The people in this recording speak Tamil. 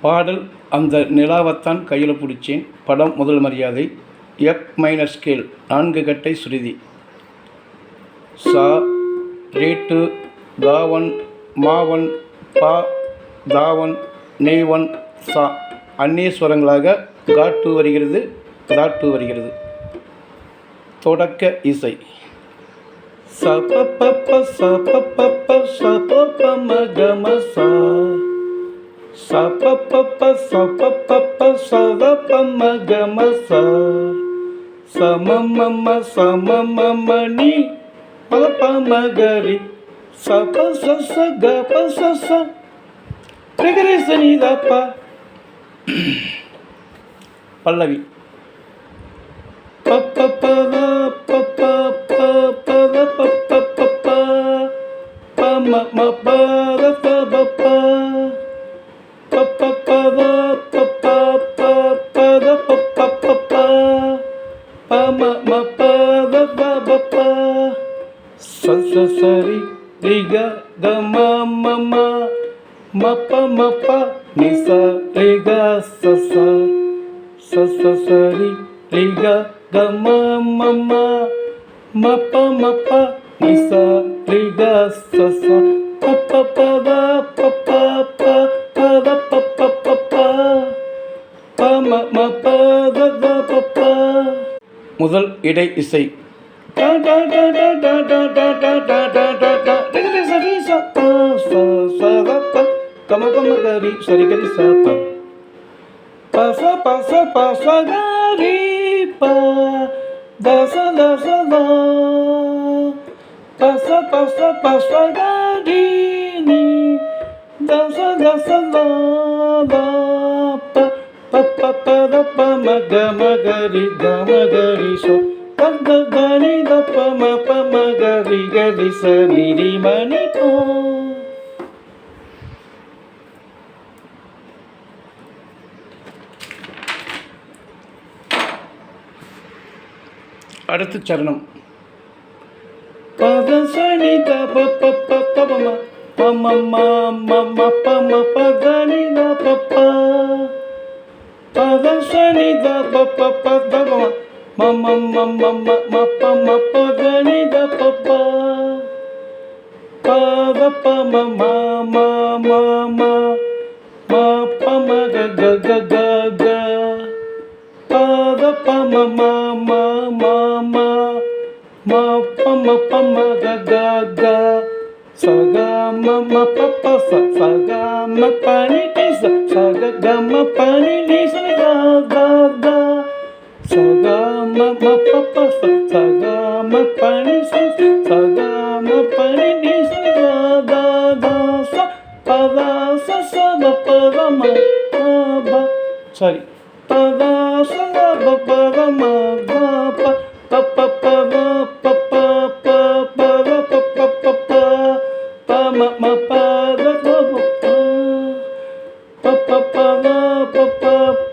பாடல் அந்த நிலாவைத்தான் கையில் பிடிச்சேன். படம் முதல் மரியாதை. எஃப் மைனர் ஸ்கேல் 4 கட்டை சுருதி. சா, ரேட்டு, காவன், மாவன், பா, தாவன், நெய்வன், சா அந்நேஸ்வரங்களாக காட்டு வருகிறது, தாட்டு வருகிறது. தொடக்க இசை ச ப ப ப ச ப ப ப ச ப ப ம க ம ச ச ப ப ப ச ப ப ப ச த ப ம க ம ச ச ம ம ம ச ம ம ம நீ ப ப ம க ரி ச ப ச ச க ப ச ச ரி க ரி ச நீ த ப. பல்லவி ப ப ப த ப ப ப ப த ப ப ப ப ப ம ம ப த ப ப ப ப ப ப த ப ப ப ப த ப ப ப ப ப ம ம ப த ப ப ப ச ச ச ரி ரி க க ம ம ம ம ப ம ப நி ச ரி க ச ச ச ச ச ரி ரி க க ம ம ம ம ப ம ப நி ச ரி க ச ச ப ப ப த ப ப ப ப த ப ப ப ப ப ம ம ப த த ப ப. முதல் இடை இசை ட ட ட ட ட ட ட ட ட ட ட ட ரி க ரி ச ரி ச ப ச ச த ப க ம க ம க ரி ச ரி க ரி ச ப ப ச ப ச ப ச க ரி ப த ச த ச த ப ச ப ச ப ச க ரி நீ த ச த ச த த ப ப ப ப த ப ம க ம க ரி க ம க ரி ச த த த நி த ப ம ப ம க ரி க ரி ச நி ரி ம நி ப. அடுத்து சரணம் பத சனி த ப ப ப த ப ம ப ம ம ம ம ப ம ப த நி த ப ப பத சனி த ப ப ப த ப ம ம ம ம ம ம ப ம ப த நி த ப ப ப த ப ம ம ம ம ம ம ப ம க க க க க ப த ப ம ம ம ம ம ம ப ம ப ம க க க ச க ம ம ப ப ச ச க ம ப நி டி ச ச க க ம ப நி நி ச க க க ச க ம ம ப ப ச ச க ம ப நி ச ச க ம ப நி நி ச க க க ச ப த ச ச த ப த ம ப ப சாரி ப த ச த ப ப த ம க ப ப ப ப த ப ப ப ப த ப ப ப ப ப ம ம ப த த ப ப ப ப ப த ப ப